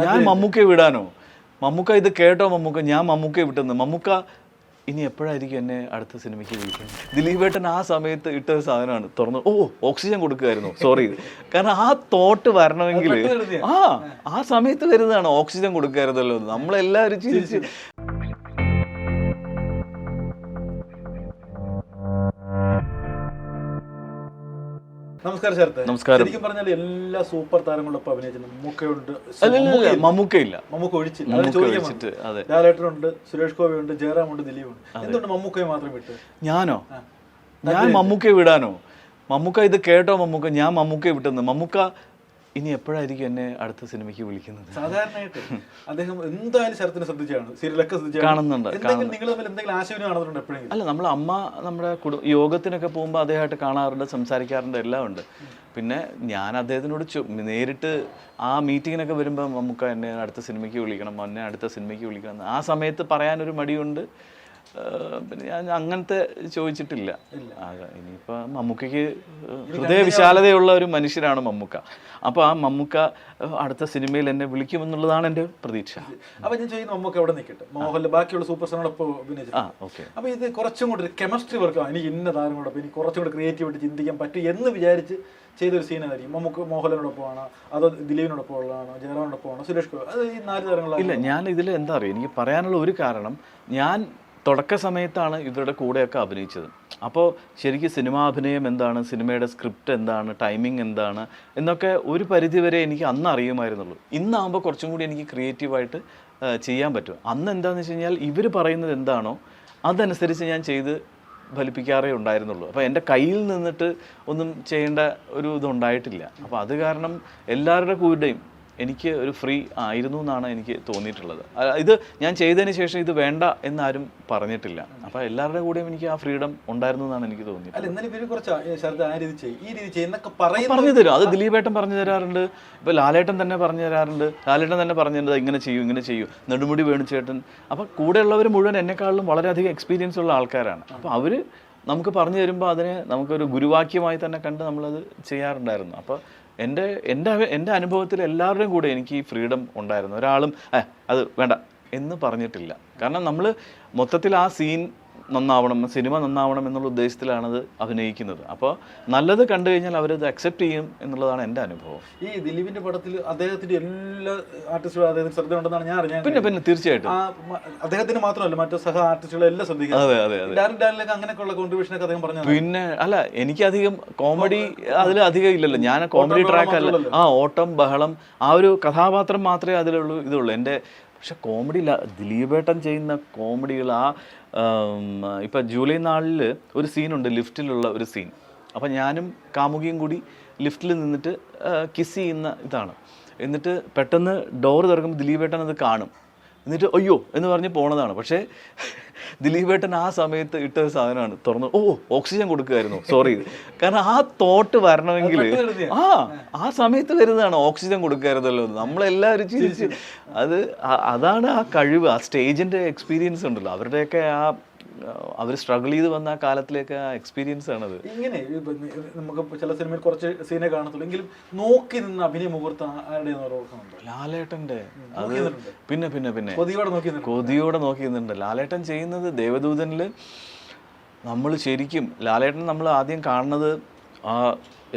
ഞാൻ മമ്മൂക്കയെ വിടാനോ? മമ്മൂക്ക ഇത് കേട്ടോ? ഞാൻ മമ്മൂക്കയെ വിട്ടെന്ന്. മമ്മൂക്ക ഇനി എപ്പോഴായിരിക്കും എന്നെ അടുത്ത സിനിമയ്ക്ക് വിളിക്കുന്നത്? ദിലീപേട്ടൻ ആ സമയത്ത് ഇട്ടൊരു സാധനമാണ് തുറന്ന് ഓക്സിജൻ കൊടുക്കുമായിരുന്നു, സോറി. കാരണം ആ തോട്ട് വരണമെങ്കിൽ ആ സമയത്ത് വരുന്നതാണ് ഓക്സിജൻ കൊടുക്കായിരുന്നല്ലോ. നമ്മളെല്ലാവരും ചിരിച്ച് നമസ്കാരം ശരത്ത്. നമസ്കാരം. ശരിക്കും പറഞ്ഞാൽ എല്ലാ സൂപ്പർ താരങ്ങളൊപ്പം അഭിനയിച്ചിട്ടുണ്ട്. മമ്മൂക്കയുണ്ട്, മമ്മൂക്കയില്ല, മമ്മൂക്ക ഒഴിച്ചിട്ട്. ലാലേട്ടനുണ്ട്, സുരേഷ് ഗോപിയുണ്ട്, ജയറാമുണ്ട്, ദിലീപുണ്ട്. എന്തുകൊണ്ട് മമ്മൂക്കയെ മാത്രം വിട്ട്? ഞാൻ മമ്മൂക്കയെ വിടാനോ? മമ്മൂക്ക ഇത് കേട്ടോ? ഞാൻ മമ്മൂക്കയെ വിട്ടെന്ന്. മമ്മൂക്ക ഇനി എപ്പോഴായിരിക്കും എന്നെ അടുത്ത സിനിമയ്ക്ക് വിളിക്കുന്നത്? സാധാരണയായിട്ട് അദ്ദേഹം എന്തായാലും ശരത്തിനെ ശ്രദ്ധിച്ചാണ്, സീരിയലൊക്കെ കാണുന്നുണ്ട്. നിങ്ങൾ തമ്മിൽ എന്തെങ്കിലും ആശയം കാണുന്നുണ്ട് എപ്പോഴെങ്കിലും? അല്ല, നമ്മൾ അമ്മ നമ്മുടെ യോഗത്തിനൊക്കെ പോകുമ്പോൾ അദ്ദേഹമായിട്ട് കാണാറുണ്ട്, സംസാരിക്കാറുണ്ട്, എല്ലാം ഉണ്ട്. പിന്നെ ഞാൻ അദ്ദേഹത്തിനോട് നേരിട്ട് ആ മീറ്റിങ്ങിനൊക്കെ വരുമ്പോൾ മമ്മൂക്ക എന്നെ അടുത്ത സിനിമയ്ക്ക് വിളിക്കണം, എന്നെ അടുത്ത സിനിമയ്ക്ക് വിളിക്കണം, ആ സമയത്ത് പറയാനൊരു മടിയുണ്ട്. പിന്നെ ഞാൻ അങ്ങനത്തെ ചോദിച്ചിട്ടില്ല. ഇനിയിപ്പോൾ മമ്മൂക്കയ്ക്ക് ഹൃദയവിശാലതയുള്ള ഒരു മനുഷ്യരാണ് മമ്മൂക്ക. അപ്പോൾ ആ മമ്മൂക്ക അടുത്ത സിനിമയിൽ എന്നെ വിളിക്കുമെന്നുള്ളതാണ് എൻ്റെ പ്രതീക്ഷ. അപ്പോൾ ഞാൻ ചെയ്യുന്ന മമ്മൂക്ക അവിടെ നിൽക്കട്ടെ, മോഹൻലാൽ ബാക്കിയുള്ള സൂപ്പർ സ്റ്റാറുകളൊപ്പം അഭിനയിച്ചു. അപ്പോൾ ഇത് കുറച്ചും കൂടി ഒരു കെമിസ്ട്രി വർക്കാണ്. എനിക്ക് ഇന്ന താരങ്ങളോടൊപ്പം എനിക്ക് കുറച്ചും കൂടി ക്രിയേറ്റീവായിട്ട് ചിന്തിക്കാൻ പറ്റും എന്ന് വിചാരിച്ച് ചെയ്തൊരു സീനായിരിക്കും. നമുക്ക് മോഹൻലാലിനോടൊപ്പമാണോ, അതോ ദിലീപിനോടൊപ്പം ഉള്ളതാണോ, ജയറാമിനോടൊപ്പമാണോ, സുരേഷ് ഗോപി? അത് ഈ 4 താരങ്ങളാണ്. ഇല്ല, ഞാൻ ഇതിൽ എന്താ പറയുക, എനിക്ക് പറയാനുള്ള ഒരു കാരണം, ഞാൻ തുടക്ക സമയത്താണ് ഇവരുടെ കൂടെയൊക്കെ അഭിനയിച്ചത്. അപ്പോൾ ശരിക്കും സിനിമാഭിനയം എന്താണ്, സിനിമയുടെ സ്ക്രിപ്റ്റ് എന്താണ്, ടൈമിംഗ് എന്താണ് എന്നൊക്കെ ഒരു പരിധിവരെ എനിക്ക് അന്ന് അറിയുമായിരുന്നുള്ളൂ. ഇന്നാകുമ്പോൾ കുറച്ചും കൂടി എനിക്ക് ക്രിയേറ്റീവായിട്ട് ചെയ്യാൻ പറ്റും. അന്ന് എന്താണെന്ന് വെച്ച് കഴിഞ്ഞാൽ ഇവർ പറയുന്നത് എന്താണോ അതനുസരിച്ച് ഞാൻ ചെയ്ത് ഫലിപ്പിക്കാറേ ഉണ്ടായിരുന്നുള്ളൂ. അപ്പോൾ എൻ്റെ കയ്യിൽ നിന്നിട്ട് ഒന്നും ചെയ്യേണ്ട ഒരു ഇതുണ്ടായിട്ടില്ല. അപ്പോൾ അത് കാരണം എല്ലാവരുടെ കൂടെയും എനിക്ക് ഒരു ഫ്രീ ആയിരുന്നു എന്നാണ് എനിക്ക് തോന്നിയിട്ടുള്ളത്. ഇത് ഞാൻ ചെയ്തതിന് ശേഷം ഇത് വേണ്ട എന്നാരും പറഞ്ഞിട്ടില്ല. അപ്പോൾ എല്ലാവരുടെ കൂടെയും എനിക്ക് ആ ഫ്രീഡം ഉണ്ടായിരുന്നു എന്നാണ് എനിക്ക് തോന്നിയത്. പറഞ്ഞു തരും. അത് ദിലീപേട്ടൻ പറഞ്ഞു തരാറുണ്ട്, ഇപ്പോൾ ലാലേട്ടൻ തന്നെ പറഞ്ഞു തരാറുണ്ട്. ലാലേട്ടൻ തന്നെ പറഞ്ഞു തരുന്നത് ഇങ്ങനെ ചെയ്യൂ, നെടുമുടി വേണുചേട്ടൻ. അപ്പോൾ കൂടെയുള്ളവർ മുഴുവൻ എന്നെക്കാളും വളരെയധികം എക്സ്പീരിയൻസ് ഉള്ള ആൾക്കാരാണ്. അപ്പോൾ അവർ നമുക്ക് പറഞ്ഞു തരുമ്പോൾ അതിനെ നമുക്കൊരു ഗുരുവാക്യമായി തന്നെ കണ്ട് നമ്മളത് ചെയ്യാറുണ്ടായിരുന്നു. അപ്പോൾ എൻ്റെ അനുഭവത്തിൽ എല്ലാവരുടെയും കൂടെ എനിക്ക് ഈ ഫ്രീഡം ഉണ്ടായിരുന്നു. ഒരാളും അത് വേണ്ട എന്ന് പറഞ്ഞിട്ടില്ല. കാരണം നമ്മൾ മൊത്തത്തിൽ ആ സീൻ നന്നാവണം, സിനിമ നന്നാവണം എന്നുള്ള ഉദ്ദേശത്തിലാണത് അഭിനയിക്കുന്നത്. അപ്പോൾ നല്ലത് കണ്ടു കഴിഞ്ഞാൽ അവരത് അക്സെപ്റ്റ് ചെയ്യും എന്നുള്ളതാണ് എൻ്റെ അനുഭവം. ഈ ദിലീപിന്റെ പടത്തിൽ അദ്ദേഹത്തിന്റെ എല്ലാ ആർട്ടിസ്റ്റുകളും അദ്ദേഹത്തിന് ശ്രദ്ധ ഉണ്ടെന്നാണ് ഞാൻ അറിഞ്ഞത്. പിന്നെ തീർച്ചയായിട്ടും അദ്ദേഹത്തിന് മാത്രമല്ല മറ്റു സഹ ആർട്ടിസ്റ്റുകളെല്ലാം ശ്രദ്ധിക്കുന്നത്. അങ്ങനെയൊക്കെയുള്ള കോൺട്രിബ്യൂഷൻ ഒക്കെ അദ്ദേഹം പറഞ്ഞു. പിന്നെ അല്ല, എനിക്കധികം കോമഡി അതിൽ അധികം ഇല്ലല്ലോ. ഞാൻ കോമഡി ട്രാക്ക് അല്ല, ഓട്ടം ബഹളം ആ ഒരു കഥാപാത്രം മാത്രമേ ഇതുള്ളൂ എൻ്റെ. പക്ഷെ കോമഡി ദിലീപേട്ടൻ ചെയ്യുന്ന കോമഡികൾ, ഇപ്പം ജൂലൈ 4 ഒരു സീനുണ്ട്, ലിഫ്റ്റിലുള്ള ഒരു സീൻ. അപ്പം ഞാനും കാമുകിയും കൂടി ലിഫ്റ്റിൽ നിന്നിട്ട് കിസ് ചെയ്യുന്ന ഇതാണ്. എന്നിട്ട് പെട്ടെന്ന് ഡോറ് തുറക്കുമ്പോൾ ദിലീപേട്ടൻ അത് കാണും. എന്നിട്ട് അയ്യോ എന്ന് പറഞ്ഞ് പോണതാണ്. പക്ഷേ ദിലീപേട്ടൻ ആ സമയത്ത് ഇട്ടൊരു സാധനമാണ് തുറന്ന് ഓക്സിജൻ കൊടുക്കുമായിരുന്നു, സോറി. കാരണം ആ തോട്ട് വരണമെങ്കിൽ ആ സമയത്ത് വരുന്നതാണ് ഓക്സിജൻ കൊടുക്കായിരുന്നല്ലോ. നമ്മളെല്ലാവരും ചിരിച്ച് അതാണ് ആ കഴിവ്, ആ സ്റ്റേജിൻ്റെ എക്സ്പീരിയൻസ് ഉണ്ടല്ലോ. അവരുടെയൊക്കെ അവർ സ്ട്രഗിൾ ചെയ്ത് വന്ന ആ കാലത്തിലേക്ക് ആ എക്സ്പീരിയൻസ് ആണത്. ഇങ്ങനെ നമുക്ക് ചില സിനിമയിൽ കുറച്ച് സീനെ കാണത്തുള്ളൂ, എങ്കിലും നോക്കി നിന്ന് അഭിനയ മുഹൂർത്തം ലാലേട്ടൻ്റെ അത് പിന്നെ കൊതിയോടെ നോക്കി നിന്നുണ്ട്. ലാലേട്ടൻ ചെയ്യുന്നത് ദേവദൂതനിൽ നമ്മൾ ശരിക്കും നമ്മൾ ആദ്യം കാണുന്നത്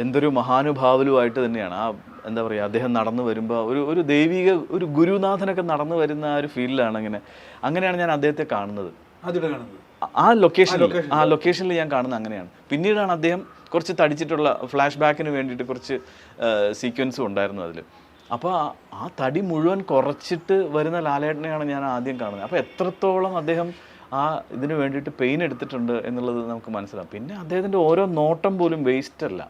എന്തൊരു മഹാനുഭാവലുമായിട്ട് തന്നെയാണ്. എന്താ പറയുക, അദ്ദേഹം നടന്നു വരുമ്പോൾ ഒരു ദൈവിക ഒരു ഗുരുനാഥനൊക്കെ നടന്നു വരുന്ന ആ ഒരു ഫീലിലാണ്. അങ്ങനെയാണ് ഞാൻ അദ്ദേഹത്തെ കാണുന്നത്. ആ ലൊക്കേഷനിൽ ഞാൻ കാണുന്നത് അങ്ങനെയാണ്. പിന്നീടാണ് അദ്ദേഹം കുറച്ച് തടിച്ചിട്ടുള്ള ഫ്ലാഷ് ബാക്കിന് വേണ്ടിയിട്ട് കുറച്ച് സീക്വൻസും ഉണ്ടായിരുന്നു അതിൽ. അപ്പോൾ ആ തടി മുഴുവൻ കുറച്ചിട്ട് വരുന്ന ലാലേട്ടനെയാണ് ഞാൻ ആദ്യം കാണുന്നത്. അപ്പോൾ എത്രത്തോളം അദ്ദേഹം ഇതിന് വേണ്ടിയിട്ട് പെയിൻ എടുത്തിട്ടുണ്ട് എന്നുള്ളത് നമുക്ക് മനസ്സിലാവും. പിന്നെ അദ്ദേഹത്തിൻ്റെ ഓരോ നോട്ടം പോലും വേസ്റ്റ് അല്ല.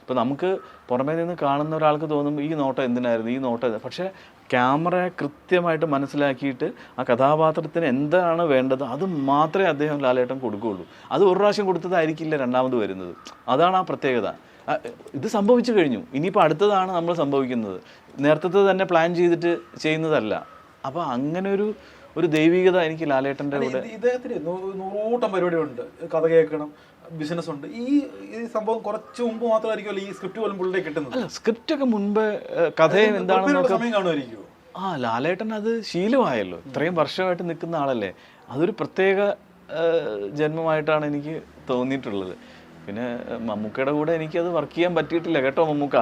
ഇപ്പോൾ നമുക്ക് പുറമേ നിന്ന് കാണുന്ന ഒരാൾക്ക് തോന്നും ഈ നോട്ടം എന്തിനായിരുന്നു, ഈ നോട്ടം. പക്ഷേ ക്യാമറ കൃത്യമായിട്ട് മനസ്സിലാക്കിയിട്ട് ആ കഥാപാത്രത്തിന് എന്താണ് വേണ്ടത് അത് മാത്രമേ അദ്ദേഹം ലാലേട്ടൻ കൊടുക്കുകയുള്ളൂ. അത് ഒരു പ്രാവശ്യം കൊടുത്തതായിരിക്കില്ല രണ്ടാമത് വരുന്നത്. അതാണ് ആ പ്രത്യേകത. ഇത് സംഭവിച്ചു കഴിഞ്ഞു, ഇനിയിപ്പോൾ അടുത്തതാണ് നമ്മൾ സംഭവിക്കുന്നത്. നേരത്തെ തന്നെ പ്ലാൻ ചെയ്തിട്ട് ചെയ്യുന്നതല്ല. അപ്പോൾ അങ്ങനെ ഒരു ദൈവികത എനിക്ക് ലാലേട്ടൻ്റെ കൂടെ. ഇദ്ദേഹത്തിന് 100 പരിപാടികളുണ്ട്, കഥ കേൾക്കണം, ബിസിനസ് ഉണ്ട്. ഈ സംഭവം കുറച്ച് മുമ്പ് മാത്രമായിരിക്കുമല്ലോ ഈ സ്ക്രിപ്റ്റ് പോലും പുള്ളിയെ കിട്ടുന്നത്. അല്ല, സ്ക്രിപ്റ്റ് ഒക്കെ മുൻപ് കഥയും എന്താണെന്ന് സമയം കാണുമായിരിക്കുമോ? ലാലേട്ടൻ അത് ശീലമായല്ലോ, ഇത്രയും വർഷമായിട്ട് നിൽക്കുന്ന ആളല്ലേ, അതൊരു പ്രത്യേക ജന്മമായിട്ടാണ് എനിക്ക് തോന്നിയിട്ടുള്ളത്. പിന്നെ മമ്മൂക്കയുടെ കൂടെ എനിക്കത് വർക്ക് ചെയ്യാൻ പറ്റിയിട്ടില്ല കേട്ടോ മമ്മൂക്ക.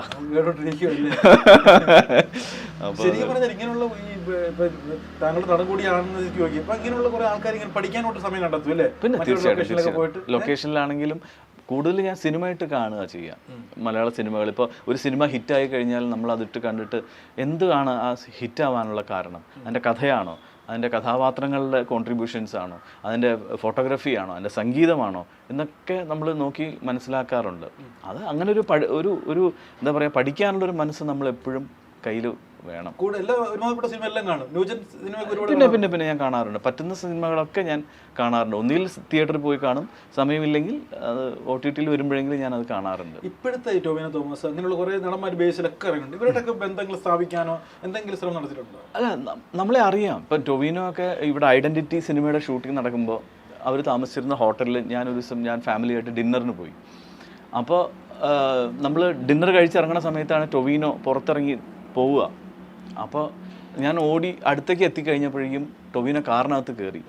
ശരിക്കും പറഞ്ഞാൽ ഇങ്ങനെയുള്ള താങ്കളുടെ നടൻ കൂടിയാണെന്ന് ചോദിക്കും, അപ്പൊ ഇങ്ങനെയുള്ള കുറെ ആൾക്കാർ ഇങ്ങനെ പഠിക്കാനോട്ട് സമയം കണ്ടെത്തും അല്ലേ? പിന്നെ തീർച്ചയായിട്ടും ലൊക്കേഷനിലാണെങ്കിലും കൂടുതൽ ഞാൻ സിനിമയായിട്ട് കാണുക ചെയ്യാം. മലയാള സിനിമകൾ ഇപ്പോൾ ഒരു സിനിമ ഹിറ്റായി കഴിഞ്ഞാൽ നമ്മൾ അതിട്ട് കണ്ടിട്ട് എന്താണ് ആ ഹിറ്റാവാനുള്ള കാരണം, അതിൻ്റെ കഥയാണോ, അതിൻ്റെ കഥാപാത്രങ്ങളുടെ കോൺട്രിബ്യൂഷൻസ് ആണോ, അതിൻ്റെ ഫോട്ടോഗ്രാഫി ആണോ, അതിൻ്റെ സംഗീതമാണോ എന്നൊക്കെ നമ്മൾ നോക്കി മനസ്സിലാക്കാറുണ്ട്. അത് അങ്ങനെ ഒരു എന്താ പറയുക, പഠിക്കാനുള്ളൊരു മനസ്സ് നമ്മൾ എപ്പോഴും കയ്യിൽ വേണം. പിന്നെ ഞാൻ കാണാറുണ്ട്, പറ്റുന്ന സിനിമകളൊക്കെ ഞാൻ കാണാറുണ്ട്. ഒന്നുകിൽ തിയേറ്ററിൽ പോയി കാണും, സമയമില്ലെങ്കിൽ അത് OTT വരുമ്പോഴെങ്കിലും ഞാൻ അത് കാണാറുണ്ട്. ഇപ്പോഴത്തെ ടോവിനോ തോമസ് അങ്ങനെയുള്ള കുറേ നടന്മാർ ബേസിലൊക്കെ ഇറങ്ങുന്നുണ്ട്. ഇവരുടെയൊക്കെ ബന്ധങ്ങൾ സ്ഥാപിക്കാനോ എന്തെങ്കിലും ശ്രമം നടത്തിയിട്ടുണ്ടോ? അല്ല, നമ്മളെ അറിയാം. ഇപ്പം ടൊവിനോ ഒക്കെ ഇവിടെ ഐഡന്റിറ്റി സിനിമയുടെ ഷൂട്ടിംഗ് നടക്കുമ്പോൾ അവർ താമസിച്ചിരുന്ന ഹോട്ടലിൽ ഞാനൊരു ദിവസം ഞാൻ ഫാമിലിയായിട്ട് ഡിന്നറിന് പോയി. അപ്പോൾ നമ്മൾ ഡിന്നർ കഴിച്ചിറങ്ങുന്ന സമയത്താണ് ടൊവിനോ പുറത്തിറങ്ങി പോവുക. അപ്പോൾ ഞാൻ ഓടി അടുത്തേക്ക് എത്തിക്കഴിഞ്ഞപ്പോഴേക്കും ടൊവിനോ കാറിനകത്ത് കയറി.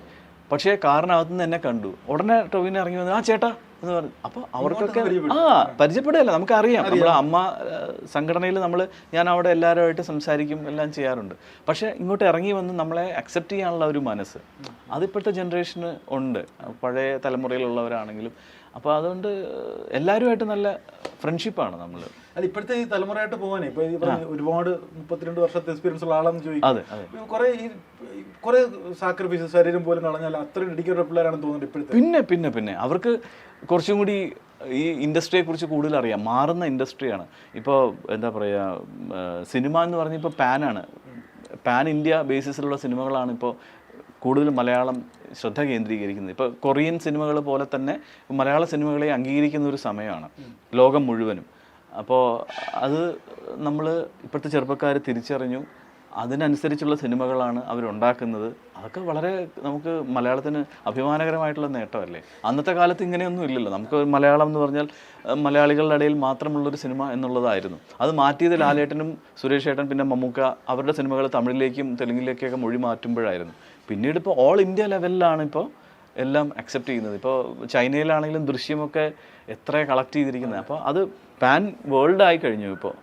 പക്ഷേ കാറിനകത്ത് നിന്ന് എന്നെ കണ്ടു. ഉടനെ ടൊവിനോ ഇറങ്ങി വന്നു, ആ ചേട്ടാ എന്ന് പറഞ്ഞു. അപ്പോൾ അവർക്കൊക്കെ പരിചയപ്പെടുകയല്ല, നമുക്കറിയാം. നമ്മുടെ അമ്മ സംഘടനയിൽ ഞാൻ അവിടെ എല്ലാവരുമായിട്ട് സംസാരിക്കും, എല്ലാം ചെയ്യാറുണ്ട്. പക്ഷേ ഇങ്ങോട്ട് ഇറങ്ങി വന്ന് നമ്മളെ അക്സെപ്റ്റ് ചെയ്യാനുള്ള ഒരു മനസ്സ് അതിപ്പോഴത്തെ ജനറേഷന് ഉണ്ട്, പഴയ തലമുറയിലുള്ളവരാണെങ്കിലും. അപ്പോൾ അതുകൊണ്ട് എല്ലാവരുമായിട്ട് നല്ല ഫ്രണ്ട്ഷിപ്പാണ് നമ്മൾ. അല്ല, ഇപ്പോഴത്തെ ഈ തലമുറയായിട്ട് പോകാനേ ഇപ്പൊ ഒരുപാട് 32 വർഷത്തെ എക്സ്പീരിയൻസ് ഉള്ള ആളാന്ന് ചോദിക്കും. കുറെ സാക്രിഫൈസ്, ശരീരം പോലും കളഞ്ഞാൽ അത്രയും ഡെഡിക്കേറ്റഡ് പിള്ളേരാണെന്ന് തോന്നുന്നുണ്ട് ഇപ്പോഴത്തെ. പിന്നെ അവർക്ക് കുറച്ചും കൂടി ഈ ഇൻഡസ്ട്രിയെ കുറിച്ച് കൂടുതൽ അറിയാം. മാറുന്ന ഇൻഡസ്ട്രിയാണ് ഇപ്പോൾ. എന്താ പറയുക, സിനിമ എന്ന് പറഞ്ഞാൽ ഇപ്പോൾ പാൻ ഇന്ത്യ ബേസിസിലുള്ള സിനിമകളാണ് ഇപ്പോൾ കൂടുതൽ മലയാളം ശ്രദ്ധ കേന്ദ്രീകരിക്കുന്നത്. ഇപ്പോൾ കൊറിയൻ സിനിമകൾ പോലെ തന്നെ മലയാള സിനിമകളെ അംഗീകരിക്കുന്ന ഒരു സമയമാണ് ലോകം മുഴുവനും. അപ്പോൾ അത് നമ്മൾ ഇപ്പോഴത്തെ ചെറുപ്പക്കാർ തിരിച്ചറിഞ്ഞു, അതിനനുസരിച്ചുള്ള സിനിമകളാണ് അവരുണ്ടാക്കുന്നത്. അതൊക്കെ വളരെ നമുക്ക് മലയാളത്തിന് അഭിമാനകരമായിട്ടുള്ള നേട്ടമല്ലേ. അന്നത്തെ കാലത്ത് ഇങ്ങനെയൊന്നും ഇല്ലല്ലോ. നമുക്ക് മലയാളം എന്ന് പറഞ്ഞാൽ മലയാളികളുടെ ഇടയിൽ മാത്രമുള്ളൊരു സിനിമ എന്നുള്ളതായിരുന്നു. അത് മാറ്റിയത് ലാലേട്ടനും സുരേഷ് ഏട്ടൻ പിന്നെ മമ്മൂക്ക അവരുടെ സിനിമകൾ തമിഴിലേക്കും തെലുങ്കിലേക്കൊക്കെ മൊഴി മാറ്റുമ്പോഴായിരുന്നു. പിന്നീട് ഇപ്പോൾ ഓൾ ഇന്ത്യ ലെവലിലാണ് ഇപ്പോൾ എല്ലാം അക്സെപ്റ്റ് ചെയ്യുന്നത്. ഇപ്പോൾ ചൈനയിലാണെങ്കിലും ദൃശ്യമൊക്കെ എത്ര കളക്ട് ചെയ്തിരിക്കുന്നത്. അപ്പോൾ അത് പാൻ വേൾഡ് ആയി കഴിഞ്ഞു ഇപ്പോൾ.